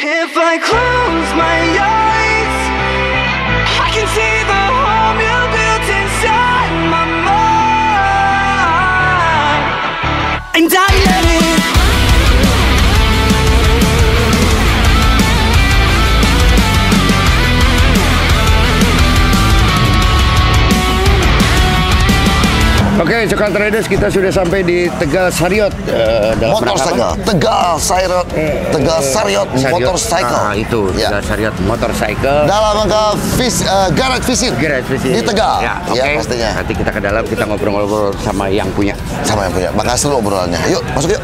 If I close my eyes, I can see the home you built inside my mind. And I let it. Oke, Coklat Riders, kita sudah sampai di Tegal Sariot. Motorcycle, Tegal Sariot, Tegal Sariot Motorcycle. Ah, itu, Ya. Tegal Sariot Motorcycle. Dalam rangka garage fishing di Tegal. Ya, Ya, oke. pastinya. Nanti kita ke dalam, kita ngobrol-ngobrol sama yang punya. Sama yang punya. Bakal seru obrolannya. Yuk, masuk yuk.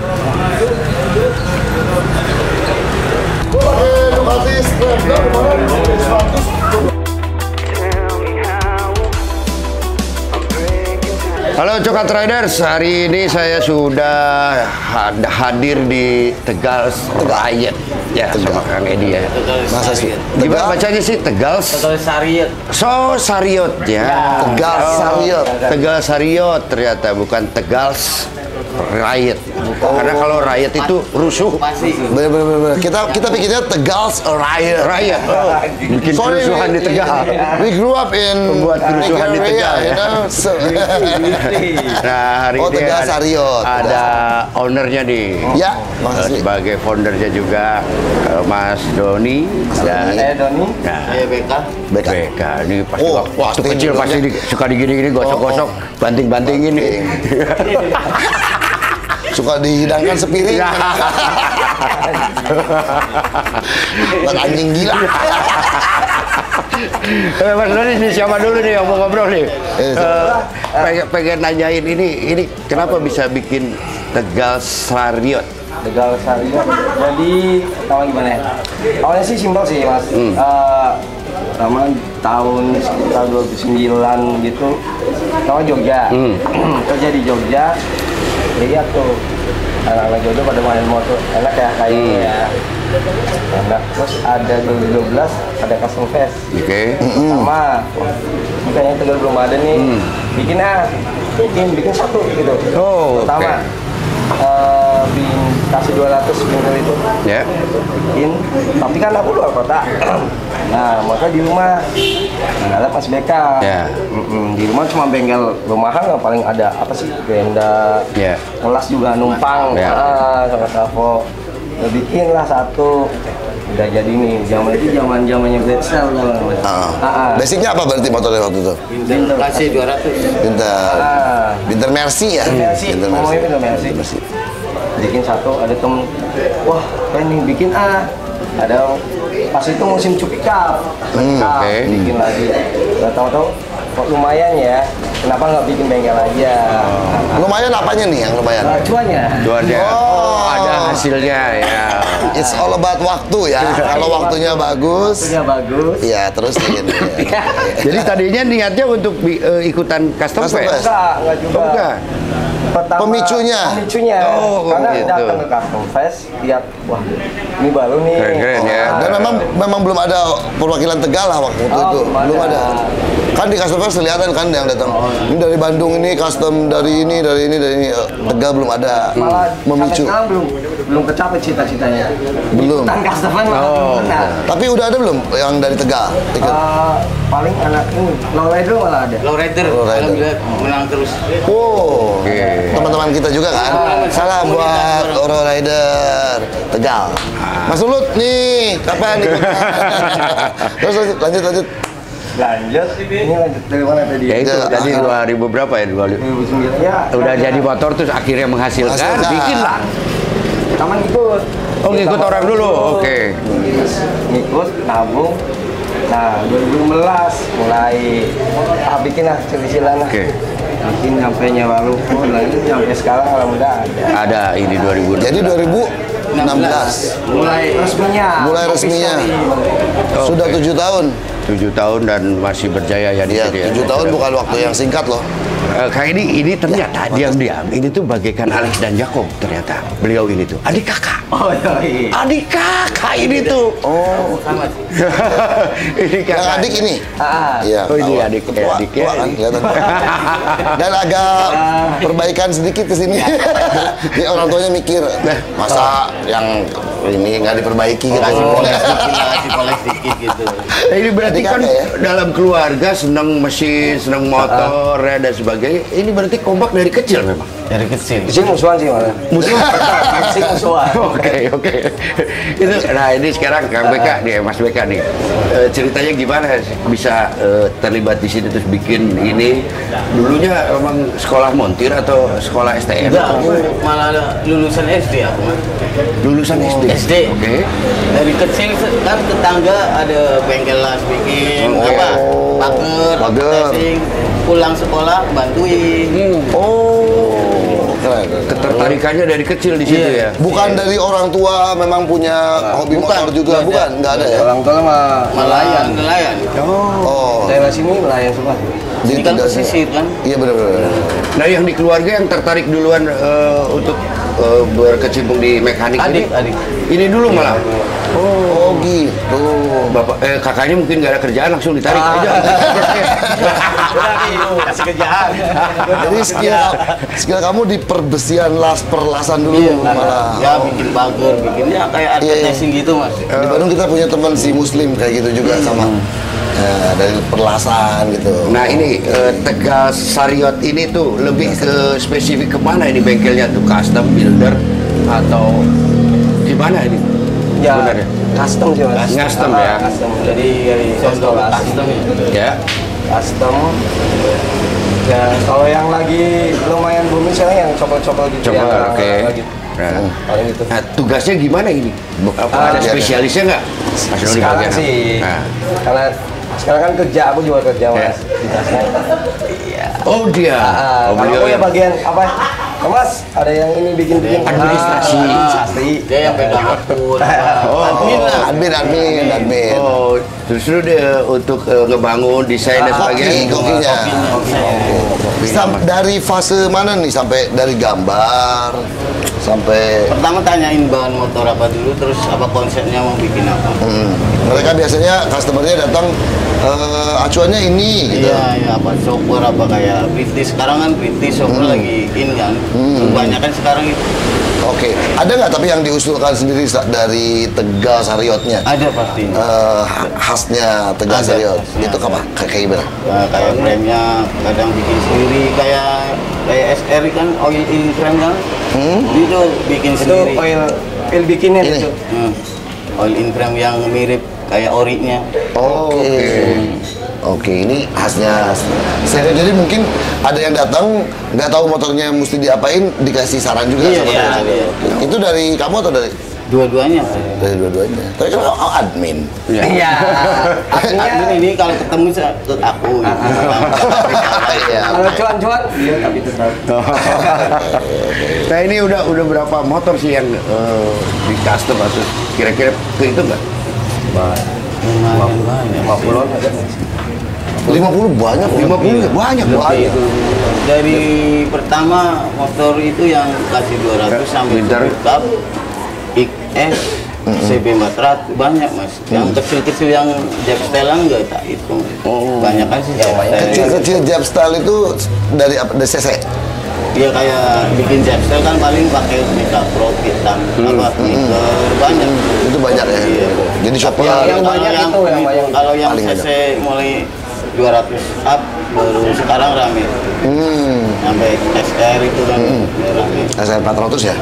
Halo Coklat Riders, hari ini saya sudah hadir di Tegal Riot. Ya, sama Kang Edi ya. Masa sih? Gimana bacanya sih? Tegal Sariot. So Sariot ya. Tegal Sariot. Tegal Sariot ternyata bukan Tegal Riot. Karena kalau riot itu rusuh. Bener. Kita pikirnya Tegal Riot. Riot. Oh, bikin kerusuhan di Tegal. We grew up in Membuat kerusuhan di Tegal. you know? Nah, hari ini Tegal Sariot. ada ownernya nih. Ya, makasih. Sebagai foundernya juga Mas Doni dan Doni. Nah, BK. BK. Ini pasti Oh, waktu pasti kecil ini pasti suka digini-gini gosok-gosok, banting-bantingin nih. Suka dihidangkan sepiring. Buat anjing gila. Mas Doni ini siapa dulu nih yang mau ngobrol nih? Pengen nanyain ini kenapa bisa bikin Tegal Sariot? Tegal Sariot. Jadi awalnya gimana ya? Awalnya sih simpel sih mas. Pertama tahun sekitar 2009 gitu. Pertama Jogja. Kerja di Jogja. Lihat tuh anak-anak Jogja pada main motor enak ya kayaknya ya. Enak. Terus ada 2012 ada custom fest. Oke. Sama kayaknya Tegal belum ada nih. Bikin satu gitu. Oh, pertama kasih 200 bingkel itu Ya. bikin, tapi kan aku luar kota. Nah, motor di rumah ada pas BK. Ya. Di rumah cuma bengkel rumahan yang paling ada apa sih, tenda, Ya. kelas juga numpang, Ya. sama Savo. Udah bikin lah satu, udah jadi nih. Zaman itu zamannya Great Sale lah. Basicnya apa berarti motornya waktu itu? Binter kasih 200. Binter Mercy ya? Mercy, Binter ngomongnya Binter Mercy. Mercy. Bikin satu, ada temen, wah pengen bikin ada pas itu musim Cupi Cup, oke. bikin lagi. Gak tahu kok lumayan ya, kenapa nggak bikin bengkel aja? Lumayan apanya nih yang lumayan? Cuannya. Duanya. Oh. Ada hasilnya ya. It's all about waktu ya. Kalau waktunya bagus, Waktunya bagus. ya terus begini. Jadi tadinya niatnya untuk ikutan custom Custom fest. fest. Enggak juga. Oh, bukan. Pertama, Pemicunya. Oh, karena gitu. datang ke Custom Fest, lihat, wah ini baru nih. Keren-keren ya. Dan memang belum ada perwakilan Tegal lah waktu itu. Belum ada. Kan di Custom Fest kelihatan kan yang datang. Ini dari Bandung ini, custom dari ini. Tegal belum ada Malah memicu. sampai sekarang belum kecapai cita-citanya. Belum. Ikutan Custom Fest malah belum pernah. Tapi udah ada belum yang dari Tegal? Ikut. Paling anak ini, Lowrider malah ada. Lowrider, Lowrider. alhamdulillah menang terus. Oh, Oke. teman-teman kita juga kan? Salam buat Oro Rider Tegal. Mas Ulut nih, kapan nih? Terus lanjut. Lanjut, ini lanjut dari mana tadi? Ya itu Ya, tadi 2000 berapa ya? 2009 ya. Udah jadi motor terus akhirnya menghasilkan, Menghasilkan. bikin lah. Taman ikut. Oh, ngikut orang dulu, oke. Ngikut, nabung. Nah, 2015 mulai bikin lah cicilan lah. Oke. Bikin sampai nyewa ruko, lagi sampai sekarang alhamdulillah ada. Ada ini 2000. Jadi 2016 Mulai resminya. sudah 7 tahun. 7 tahun dan masih berjaya ya di Iya, sini ya. 7 tahun bukan waktu yang singkat loh. Kak ini ternyata diam-diam ini tuh bagaikan Alex dan Jacob ternyata. Beliau ini tuh adik kakak. Oh iya. Adik kakak ini tuh. Oh, Sama. Ini yang kakak. adik ini. Iya. Oh ini tahu. adik Tua, adik ya. tua kan kelihatan. Dan agak perbaikan sedikit ke sini. Jadi orang tuanya mikir, masa yang ini nggak diperbaiki gitu. Kasih poles dikit gitu. Nah, ini berarti Adik kan kakak ya? dalam keluarga senang mesin, senang motor ya, dan sebagainya. Ini berarti kompak dari kecil memang. Dari kecil. Di sini musuhan sih malah. Musuh. Masih musuhan. Oke. Itu, nah ini sekarang Kang BK nih, Mas BK nih. Ceritanya gimana bisa terlibat di sini terus bikin ini? Dulunya emang sekolah montir atau sekolah STM? Enggak, aku malah lulusan SD aku mah. Lulusan SD. SD. Oke. Dari kecil kan tetangga ada bengkel las bikin pagar, Pagar. testing, pulang sekolah bantuin. Oh, keren. Ketertarikannya dari kecil di situ ya. Bukan dari orang tua memang punya hobi motor juga, bukan? Nggak ada ya? Orang tua mah Malayan, nelayan. Oh, daerah sini nelayan semua. Ini kan Tegal pesisir kan. Iya benar-benar. Nah yang di keluarga yang tertarik duluan untuk berkecimpung di mekanik Adik. ini dulu malah. Oh gitu. Bapak kakaknya mungkin nggak ada kerjaan langsung ditarik aja. Kasih kerjaan. Jadi skill kamu di perbesian perlasan dulu malah. Ya bikin bager, bikinnya kayak Iya, iya. advertising gitu mas. Di Bandung kita punya teman si Muslim kayak gitu juga sama dari perlasan gitu. Nah ini Tegal Sariot ini tuh lebih ke spesifik kemana ini bengkelnya tuh, custom builder atau gimana ini? Ya, Sebenarnya? custom sih mas. Custom ya? Custom. Jadi dari Contoh restorasi. custom ya. Ya. Custom. Ya, kalau yang lagi lumayan booming sekarang yang coklat-coklat gitu. Coba, ya, oke. lagi. Nah, Paling gitu. nah, tugasnya gimana ini? Apa ada iya, spesialisnya nggak? Mas Nuri Sekarang bagian apa? sih, Nah. karena sekarang kan kerja, aku juga kerja Ya. mas. Di tasnya. Oh dia. Oh, Kalau beliau aku ya yang bagian apa? Oh, mas, ada yang ini bikin-bikin Administrasi. administrasi. Dia yang pegang akun. Oh, Admin lah. admin. Oh, justru dia untuk ngebangun desain dan sebagainya. Kokinya. Dari fase mana nih sampai dari gambar sampai Pertama tanyain bahan motor apa dulu, terus apa konsepnya mau bikin apa. mereka biasanya customernya datang acuannya ini gitu. Iya, ya apa software apa kayak British. Sekarang kan British software lagi in kan. Kebanyakan sekarang itu Oke, ada nggak tapi yang diusulkan sendiri dari Tegal Sariotnya? ada pasti. Khasnya Tegal Ada, Sariot khasnya. itu apa? Kayak gimana? Kayak frame-nya kadang bikin sendiri, kayak SR kan oil in frame kan. Itu bikin Itu sendiri. oil bikinnya Ini. itu. Oil in frame yang mirip kayak ori-nya. Oke, ini khasnya. Jadi mungkin ada yang datang nggak tahu motornya mesti diapain, dikasih saran juga Iya, sama iya, teman. iya. Itu dari kamu atau dari Dua-duanya. dua-duanya? Tapi kan admin. Iya. Admin ini kalau ketemu ke aku. Iya. Kalau cuan-cuan, iya tapi tetap. Nah ini udah berapa motor sih yang di custom atau kira-kira ke itu nggak? Lumayan banyak. 50-an ada. 50 banyak, 50 banyak. Dari pertama motor itu yang kasih 200 sampai Winter. Cup, XS, CB 400 banyak mas. Yang kecil-kecil yang Jack Stella nggak tak hitung. Banyak kan sih Jack Stella. Kecil-kecil jab style itu dari apa? Dari CC. Dia kayak bikin Jack Stella kan paling pakai Mika Pro, hitam, apa, Mika, banyak. Itu banyak ya. Iya. Jadi shopper. Yang banyak itu, yang banyak. Kalau yang Paling CC mulai 200 up baru sekarang rame. Sampai SR itu kan rame. SR 400 ya?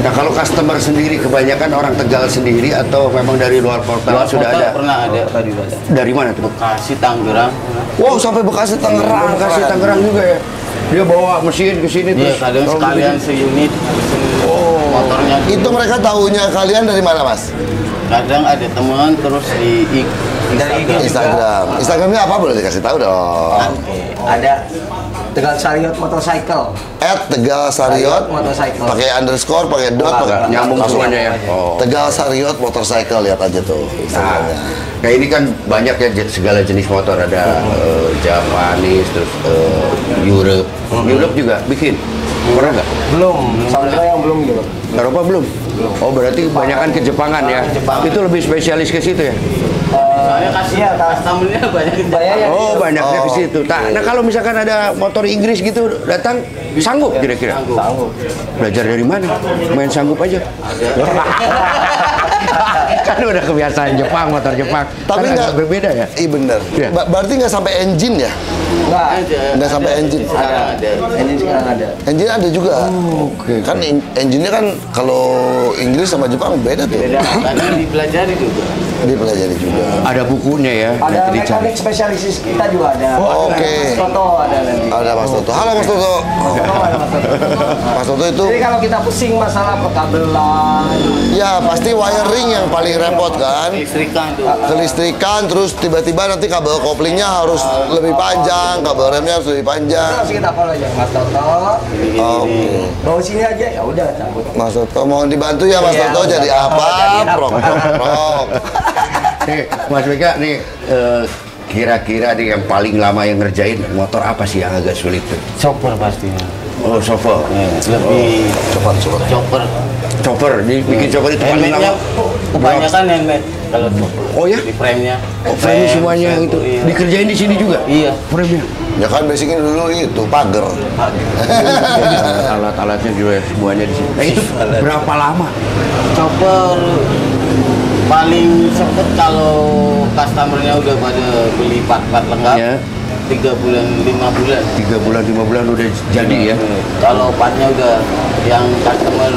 Nah kalau customer sendiri kebanyakan orang Tegal sendiri atau memang dari luar kota Luar sudah kota ada? pernah ada tadi ada. Dari mana tuh? Bekasi, Tangerang. Wow, sampai Bekasi Tangerang. Bekasi Tangerang juga ya. Dia bawa mesin ke sini Iya, terus. kadang kalau sekalian begitu. seunit motornya. Itu mereka tahunya kalian dari mana, Mas? Kadang ada teman terus di Dari IG Instagram. Instagramnya apa boleh dikasih tahu dong? ada Tegal Sariot Motorcycle. Tegal Sariot Motorcycle. pakai underscore, pakai dot, pakai Nyambung langsung. semuanya ya. Oh. Tegal Sariot Motorcycle, lihat aja tuh Nah, Instagramnya. kayak ini kan banyak ya segala jenis motor, ada Japanese, terus Europe. Europe juga bikin. Pernah nggak? Belum, saudara yang belum gitu. Eropa belum? Oh berarti kebanyakan ke Jepangan ya? Itu lebih spesialis ke situ ya? Soalnya customer-nya banyak yang Bayarnya Oh banyaknya ke situ. Nah kalau misalkan ada motor Inggris gitu datang, sanggup kira-kira? sanggup. Belajar dari mana? Main sanggup aja. Kan udah kebiasaan Jepang, motor Jepang. Tapi kan nggak agak berbeda ya? Iya bener. Iya. Berarti nggak sampai engine ya? Enggak. Nggak sampai engine. sekarang ada. Ini sekarang ada. Engine ada juga. Kan engine-nya kan kalau Inggris sama Jepang beda tuh. Beda, karena dipelajari juga. Dipelajari juga. Ada bukunya ya? Ada nanti dicari. mekanik spesialis kita juga ada. Oh, oke. Mas Toto ada nanti. Ada Mas Toto. Halo Mas Toto. Ada Mas Toto. Mas Toto itu Jadi kalau kita pusing masalah perkabelan, ya pasti wiring yang paling repot kan. Listrikan tuh. Kelistrikan, terus tiba-tiba nanti kabel koplingnya harus lebih panjang, kabel remnya harus lebih panjang. terus kita follow aja Mas Toto. Oke. Bawa sini aja ya udah cabut. Mas Toto mohon dibantu ya Mas Iya, Toto jadi Mas Toto apa? jadi apa? Prok. Nih, Mas Beka nih kira-kira nih yang paling lama yang ngerjain motor apa sih yang agak sulit tuh? Chopper pastinya. Oh, chopper. Lebih Cepat. chopper. Chopper, bikin chopper itu paling Handmade-nya lama. kebanyakan handmade. Kalau chopper. Oh ya? Di frame-nya. Oh, frame semuanya frame, itu iya. dikerjain di sini juga? Iya. Frame-nya. Ya kan basicnya dulu itu pagar. Alat-alatnya juga semuanya di sini. Nah, itu berapa lama? Chopper paling cepet kalau customernya udah pada beli part-part lengkap. Ya. 3 bulan, 5 bulan. 3 bulan, 5 bulan udah jadi ya? Kalau partnya udah yang customer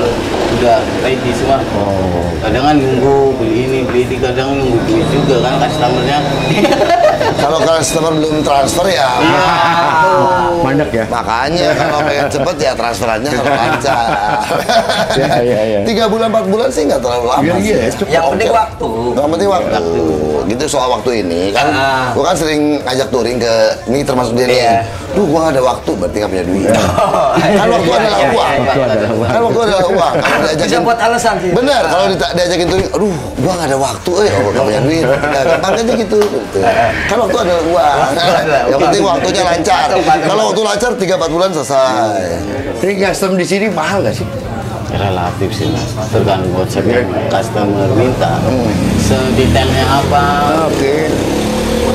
udah ready semua. Oh. Kadang kan nunggu beli ini, beli ini, kadang nunggu duit juga kan customernya. Kalau customer belum transfer ya. Mandek ya? Makanya kalau pengen cepet ya transferannya harus lancar. Iya. 3 bulan 4 bulan sih nggak terlalu lama. Iya, iya, sih. cepet. Yang penting waktu. Yang penting waktu. Gitu soal waktu ini kan, gua kan sering ngajak touring ke ini termasuk dia nih. Iya. Duh, gua nggak ada waktu, berarti nggak punya duit. Kan waktu adalah uang. Kan waktu adalah uang. Kalau Bisa diajakin, buat alasan sih. bener. Kalau diajakin touring, aduh, gua nggak ada waktu, nggak punya duit. Nah, gampang aja gitu. Kan waktu adalah uang. Yang penting waktunya lancar. Kalau waktu lancar 3-4 bulan selesai. Ini custom di sini mahal nggak sih? Relatif sih mas, tergantung konsep yang customer minta. Sedetailnya apa? Oke.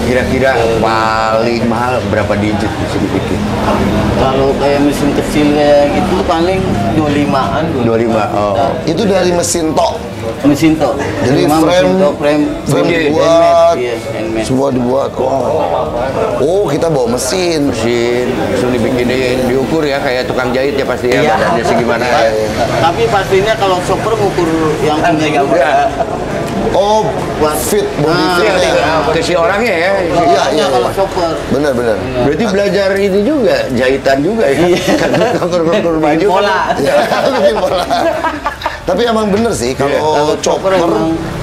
Kira-kira paling mahal berapa digit di sini bikin? Kalau kayak mesin kecil kayak gitu paling 25-an. 25. Oh. Itu dari mesin tok. Mesin tok. Jadi Memang frame- mesin tok, frame dibuat. Iya, handmade. Semua dibuat. Oh, kita bawa mesin. Mesin, langsung dibikinin, diukur ya kayak tukang jahit ya pasti ya, badannya segimana ya. Tapi pastinya kalau chopper ngukur yang punya juga. Oh, fit, body fit. Iya, ke si orangnya ya. Iya. Kalau chopper. Benar. Berarti belajar itu juga, jahitan juga ya. Ukur baju. Pola. Ya, bikin bola. Tapi emang bener sih kalau chopper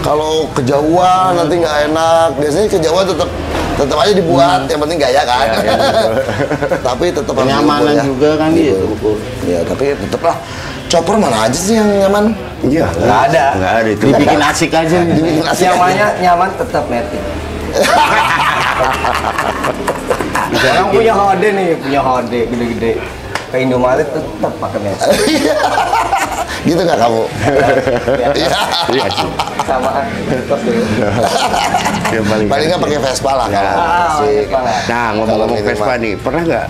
kalau kejauhan nanti nggak enak. Biasanya kejauhan tetap aja dibuat, yang penting gaya kan. Tapi tetap harus Kenyamanan diukur ya. juga kan gitu. Ukur. Ya, tapi tetap lah. Chopper mana aja sih yang nyaman? Iya, Nggak ada. Nggak ada itu. Dibikin asik aja. Dibikin asik aja. Nyamannya nyaman tetap metik. Orang punya Honda nih, punya Honda gede-gede. Ke Indomaret tetap pakai metik. Gitu nggak kamu? Iya. Iya sih. Samaan. Terus dulu. Yang Paling nggak pakai Vespa lah kalau asik. Nah, ngomong-ngomong Kalau Vespa nih, pernah nggak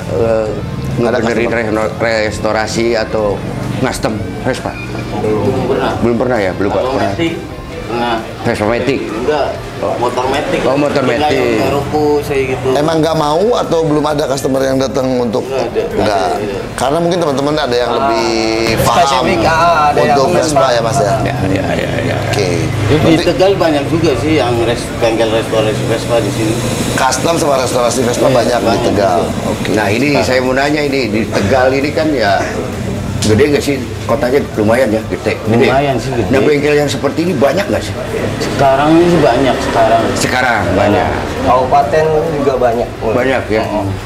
ngebenerin restorasi atau custom Vespa? Belum pernah. Belum pernah ya? Belum Kalau pernah. metik, nah Vespa Matic. enggak, motor metik. Oh, motor Enggak metik. yang rupuh saya gitu. Emang nggak mau atau belum ada customer yang datang untuk Nggak ada. nggak? Karena mungkin teman-teman ada yang lebih paham Spesifik, ada yang untuk Vespa ya mas ya. Ya. Oke. Di Tegal banyak juga sih yang bengkel restorasi Vespa di sini. Custom sama restorasi Vespa Iya, banyak di banyak Tegal. juga. Oke. Nah ini saya mau nanya ini di Tegal ini kan ya Gede nggak sih? Kotanya lumayan ya, gede. Lumayan sih gede. Nah, bengkel yang seperti ini banyak nggak sih? Sekarang ini sih banyak sekarang. Sekarang banyak. Kabupaten juga banyak. Banyak ya.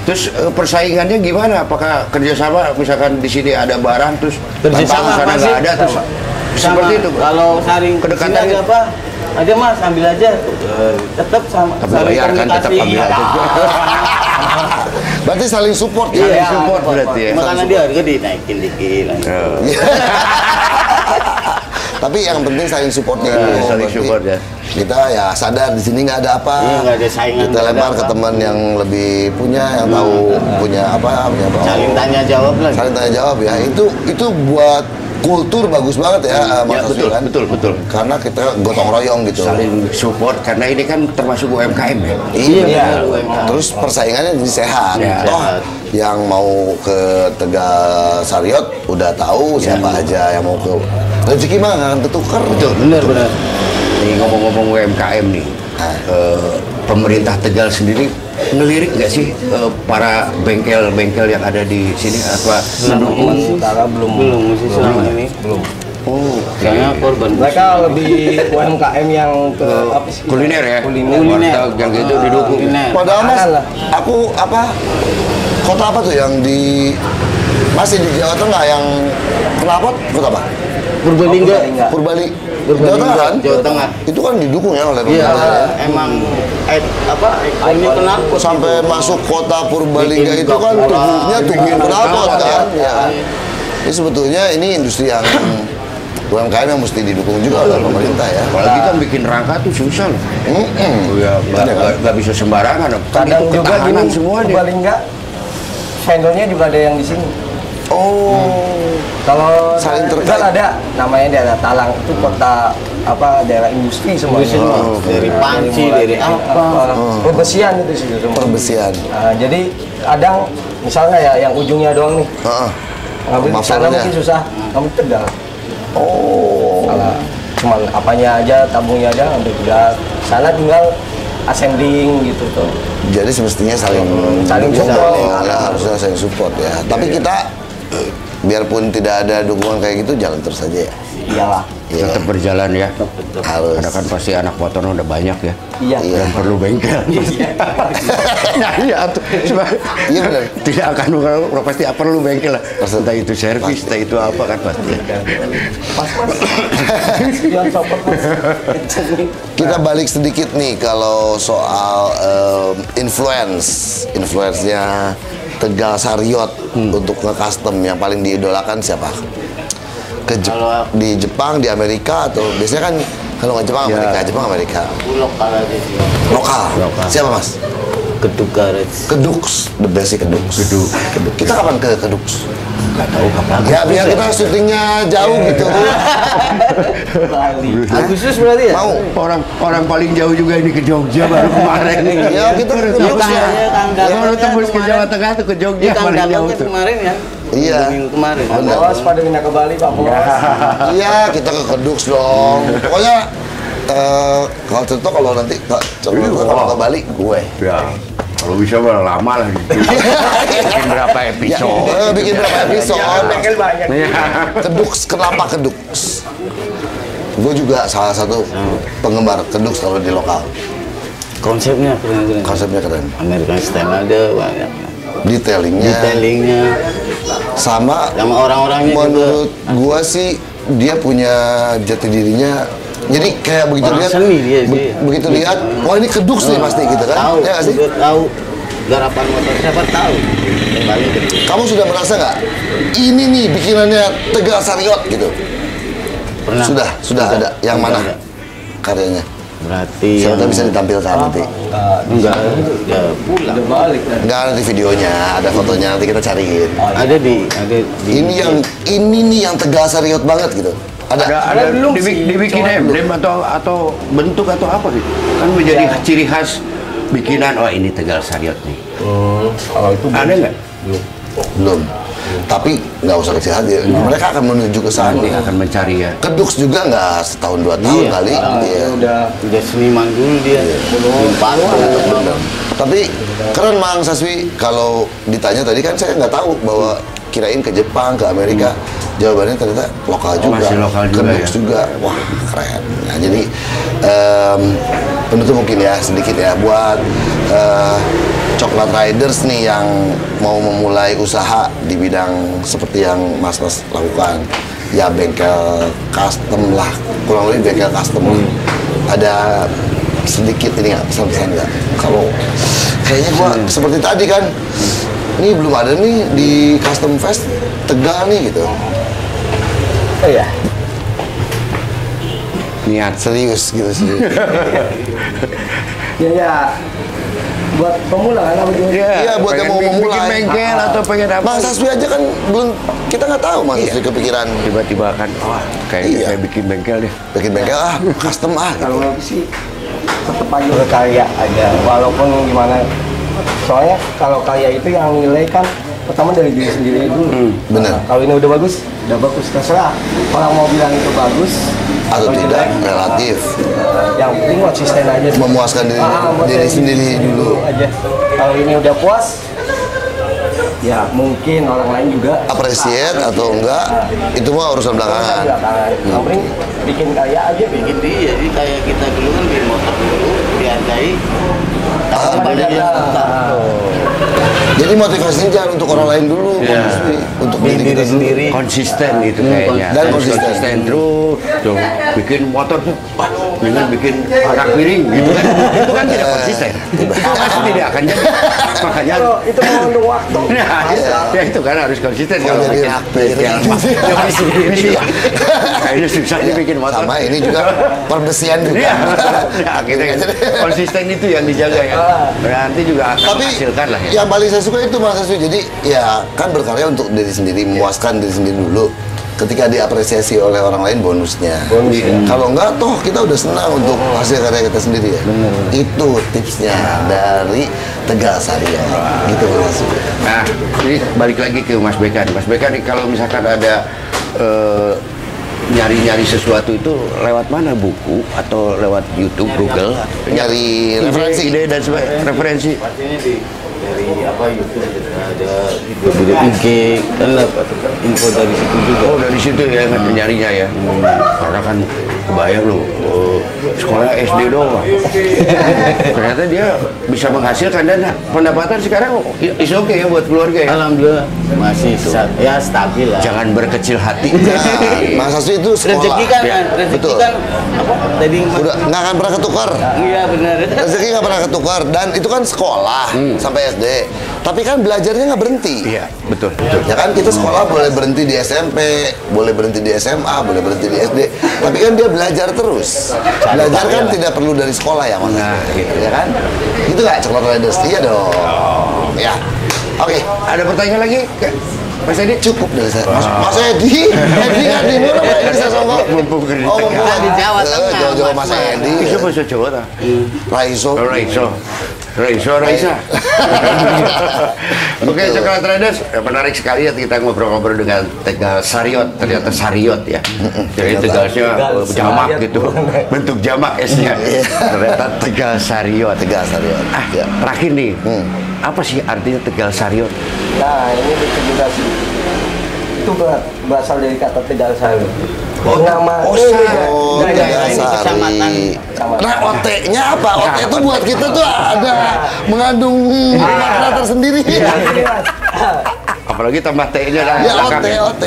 Terus persaingannya gimana? Apakah kerjasama? Misalkan di sini ada barang, terus Kerjasama sana pasti. nggak ada, terus seperti itu. Kalau saling Kedekatan sini ada itu. apa? Ada mas, ambil aja. Tetap sama. Tapi saling bayar kan tetap komunikasi. ambil aja. Berarti saling support ya. Saling support berarti ya. Makanya dia harga dinaikin dikit. Tapi yang penting saling supportnya Nah, itu. saling Berarti support ya. Kita ya sadar di sini nggak ada apa. Iya, nggak ada saingan, Kita nggak ada lempar ke apa. teman yang lebih punya, yang tahu punya apa, punya apa. Saling tanya jawab lah. Saling tanya jawab ya. Itu buat kultur bagus banget ya, Mas Ya, Hasbi, betul, kan? betul. Karena kita gotong royong gitu. Saling support karena ini kan termasuk UMKM ya. Iya, terus persaingannya jadi sehat. Ya. Toh Sehat. yang mau ke Tegal Sariot udah tahu siapa aja yang mau ke rezeki mah nggak akan tertukar. Betul, Benar. Nih ngomong-ngomong UMKM nih, pemerintah Tegal sendiri ngelirik nggak sih para bengkel-bengkel yang ada di sini apa mendukung? Sementara belum. Belum sih selama ini. Belum. Oh, Kayaknya korban. Mereka lebih UMKM yang ke apa sih? kuliner ya, Kuliner. warteg yang gitu didukung. Kuliner. Padahal Mas, Makanan lah. aku apa kota apa tuh yang di masih di Jawa Tengah yang kenapa kota apa? Purbalingga. Purbalingga. Purbalingga, Jawa Tengah kan? Jawa Tengah. Itu kan didukung ya oleh Iya, pemerintah ya. emang ikonnya kenapa? Sampai masuk kota Purbalingga Bikin itu kan blok tubuhnya bola, tubuh bikin knalpot blok kan. bola. Ya. Ini sebetulnya ini industri yang UMKM yang mesti didukung juga oleh pemerintah ya. Apalagi kan bikin rangka tuh susah loh. Oh ya, nggak bisa sembarangan. Kan Kadang itu juga ketahanan gini, semua dia. Purbalingga vendornya juga ada yang di sini. Oh, Kalau Saling terkait. Tegal ada namanya daerah Talang, itu kota apa daerah industri semuanya. Industri semua. Dari panci, dari apa. Pembesian itu sih semua. pembesian. Nah, jadi kadang misalnya ya yang ujungnya doang nih, Heeh. ngambil di sana Masalahnya. mungkin susah, ngambil Tegal. Oh, Salah, cuman apanya aja, tabungnya aja ngambil Tegal. Sana tinggal assembling gitu tuh. jadi semestinya saling Saling dukung, support. ya, harusnya saling support ya. Tapi kita biarpun tidak ada dukungan kayak gitu jalan terus aja ya. Iyalah. Iya. Tetap berjalan ya. Harus. Karena kan pasti anak motor udah banyak ya. Iya. Iya. Dan perlu bengkel. Nah, iya tuh. Iya, benar. Tidak akan pasti perlu bengkel lah. Entah itu servis, entah itu apa kan pasti. Yang support Mas. Kita balik sedikit nih kalau soal influence-nya Tegal Sariot untuk nge-custom yang paling diidolakan siapa? Di Jepang, di Amerika atau biasanya kan kalau nggak Jepang Amerika, Jepang Amerika. Lokal aja sih. Lokal. Siapa Mas? Keduk Garage. Keduks, the best sih Keduks. Keduk. Kita kapan ke Keduks? Nggak tahu kapan. Ya biar kita syutingnya jauh gitu. Agustus berarti ya? Mau? Orang paling jauh juga ini ke Jogja baru kemarin nih. Ya kita ke Yuk, Keduks ya. Kalau tembus ke Jawa Tengah tuh ke Jogja Iya, Kang paling Dalong jauh kan tuh. kemarin ya. Iya. Minggu kemarin. Bos pada pindah ke Bali Pak Bos. Iya, kita ke Keduks dong. Pokoknya kalau cerita kalau nanti kalau ke Bali gue. Ya, kalau bisa mah lama lah gitu. Bikin berapa episode. Bikin berapa episode? Bengkel banyak. Keduks, kenapa Keduks? Gue juga salah satu penggemar Keduks kalau di lokal. Konsepnya keren-keren. Konsepnya keren. American style ada banyak. Detailingnya. Detailingnya Sama orang-orangnya juga. menurut gua sih dia punya jati dirinya. Jadi kayak begitu Orang lihat, seni dia sih. begitu lihat, wah ini Keduks nih pasti gitu kan? Tahu, Ya nggak sih? juga tahu garapan motor siapa tahu. Kembali ke Kamu sudah merasa nggak? Ini nih bikinannya Tegal Sariot gitu. pernah. Sudah ada. Yang Sudah mana ada. karyanya? Berarti Siapa yang tahu bisa ditampilkan nanti. enggak ya pulang. Udah balik kan. Nggak nanti videonya, ada fotonya nanti kita cariin. Ada di Ini nih yang Tegal Sariot banget gitu. Ada belum sih, dibikin coba emblem atau bentuk atau apa gitu. Kan menjadi ciri khas bikinan, oh ini Tegal Sariot nih. Kalau itu Ada nggak? Belum. Tapi nggak usah kecil hati. Mereka akan menuju ke sana. Nanti akan mencari ya. Keduks juga nggak setahun 2 tahun Iya. kali. Iya. udah seniman dulu dia. Belum Tapi keren Mang Saswi kalau ditanya tadi kan saya nggak tahu bahwa kirain ke Jepang, ke Amerika. Jawabannya ternyata lokal juga. Masih lokal juga Kedux ya? juga. Wah, keren. Nah, jadi penutup mungkin ya sedikit ya buat Coklat Riders nih yang mau memulai usaha di bidang seperti yang Mas lakukan. Ya bengkel custom lah, kurang lebih bengkel custom lah. Ada sedikit ini nggak pesan-pesan nggak? Kalau kayaknya gua seperti tadi kan, ini belum ada nih di Custom Fest Tegal nih gitu. Oh iya. Niat. Serius gitu serius. Ya. Buat pemula kan apa gimana? Iya, buat yang mau bikin memulai. bengkel atau pengen apa? Mas Aswi aja kan belum, kita nggak tahu Mas Aswi kepikiran Tiba-tiba kan, wah kayaknya Iya. saya bikin bengkel deh. bikin bengkel custom gitu. Kalau aku sih tetap aja berkarya aja, walaupun gimana. Soalnya kalau karya itu yang nilai kan pertama dari diri sendiri dulu. Bener. Kalau ini udah bagus terserah. Orang mau bilang itu bagus Atau tidak, jelek, relatif. yang penting konsisten aja. Memuaskan diri sendiri dulu. aja. Kalau ini udah puas, ya mungkin orang lain juga Appreciate atau enggak, itu mah urusan belakangan. Yang penting bikin karya aja. Bikin dia, jadi kayak kita dulu kan bikin motor dulu, dihargai. Jadi motivasinya jangan untuk orang lain dulu, Iya. Mas Aswi. Untuk Bikin diri diri kita dulu. sendiri. Konsisten itu kayaknya. Dan Harus konsisten. terus. Tuh, bikin motor tuh, wah, dengan bikin anak piring gitu kan. Itu kan tidak konsisten. Pasti tidak akan jadi. Makanya Itu mengandung waktu. Nah, ya itu kan harus konsisten kalau jadi bikin piring. ya mesti kayaknya susah dibikin motor. Sama ini juga perbesian juga. Iya, ya, kita konsisten itu yang dijaga ya. Berarti juga akan Tapi menghasilkan lah ya. yang paling saya suka itu Mas Aswi. Jadi ya kan berkarya untuk diri sendiri, memuaskan diri sendiri dulu. Ketika diapresiasi oleh orang lain bonusnya. Kalau enggak toh kita udah senang untuk hasil karya kita sendiri ya. Itu tipsnya dari Tegal Sari ya. Gitu Mas Aswi. Nah, ini balik lagi ke Mas Beka nih. Mas Beka nih kalau misalkan ada nyari-nyari sesuatu itu lewat mana, buku atau lewat YouTube, Google? Nyari referensi. ide dan sebagainya, referensi. Pastinya dari apa YouTube ada video IG kan dapat info dari situ juga. Oh, dari situ ya nyarinya ya. Karena kan kebayang loh, sekolah SD doang. Ternyata dia bisa menghasilkan dan pendapatan sekarang is oke ya buat keluarga ya. Alhamdulillah masih ya stabil lah. Jangan berkecil hati. Nah, Mas Aswi itu sekolah. Rezeki kan, rezeki Betul. kan apa tadi Udah nggak akan pernah ketukar. iya benar. Rezeki nggak pernah ketukar dan itu kan sekolah sampai SD. Tapi kan belajarnya nggak berhenti. Iya, betul. Ya kan kita sekolah boleh berhenti di SMP, boleh berhenti di SMA, boleh berhenti di SD. Tapi kan dia belajar terus. Belajar kan tidak perlu dari sekolah ya Mas. Nah, gitu. Ya kan? Itu nggak Coklat Riders? Iya dong. Ya. Oke. Ada pertanyaan lagi? Mas Edi? Cukup dari saya. Mas Edi kan di mana Pak? Ini saya songkok. Mumpung di Oh, Tegal. mumpung Di Jawa Tengah, Jawa-Jawa Mas Mas. Edi. Itu bahasa Jawa tak? Raiso. Raisa. Oke, Coklat Riders, menarik sekali ya kita ngobrol-ngobrol dengan Tegal Sariot. Ternyata Sariot ya. Jadi Tegalnya jamak gitu, bentuk jamak S-nya. Ternyata Tegal Sariot. Tegal Sariot. Ya. Terakhir nih, apa sih artinya Tegal Sariot? Nah, ini lucu juga sih. Itu berasal dari kata Tegal Sari. Nama Tegal Sari. Nah, OT-nya apa? OT itu buat kita tuh ada mengandung makna tersendiri. Apalagi tambah T-nya dah. Ya belakang ya. OT.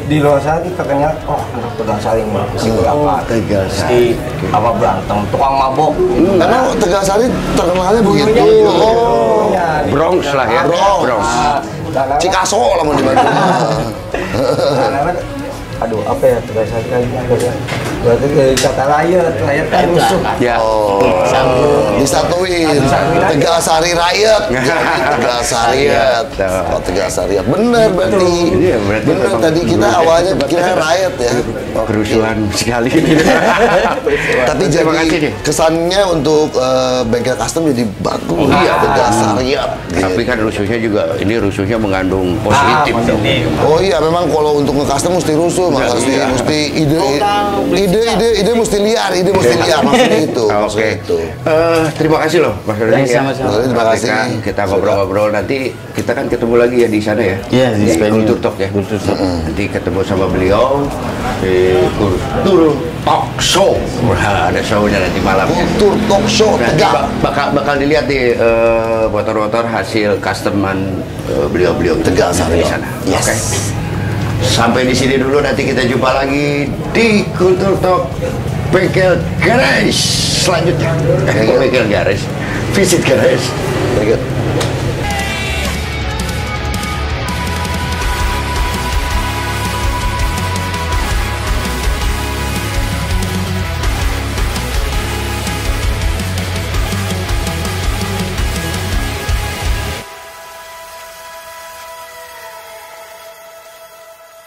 Di luar sana kita kenal, oh anak Tegal Sari sih apa? Tegal Si Sari. apa berantem, tukang mabok. Karena Tegal Sari terkenalnya begitu. Oh. Bronx lah ya. Bronx. Cikaso lah mau di Bandung. Aduh, apa ya Tegal Sari kan? Berarti dari kata rakyat kan rusuh. Ya. Disatuin. Tegal Sari Rakyat. Tegal Sariat. Oh, Tegal Sariat. Bener berarti. Iya, berarti Bener memang tadi kita dulu awalnya pikirnya rakyat ya. Kerusuhan sekali. Tapi Terima jadi kasih nih. kesannya untuk bengkel custom jadi bagus. Iya, Tegal Sariat. Tapi kan rusuhnya juga, ini rusuhnya mengandung positif dong. Oh iya, memang kalau untuk nge-custom mesti rusuh, Mas Aswi. Iya. Mesti ide ide mesti liar, maksudnya itu. Oke. Terima kasih loh Mas Dodi ya. Sama-sama. Terima kasih. Kita ngobrol-ngobrol nanti kita kan ketemu lagi ya di sana ya. Iya, di Kultur Talk ya. Kultur Talk. Nanti ketemu sama beliau di Kultur Talk Show. Wah, ada show-nya nanti malamnya. Kultur Talk Show Nanti Tegal. bakal dilihat di motor-motor hasil customan beliau-beliau itu Tegal di sana. Yes. Oke. Sampai di sini dulu, nanti kita jumpa lagi di Kultur Talk Bengkel Garage selanjutnya. Bengkel Garage, visit garage.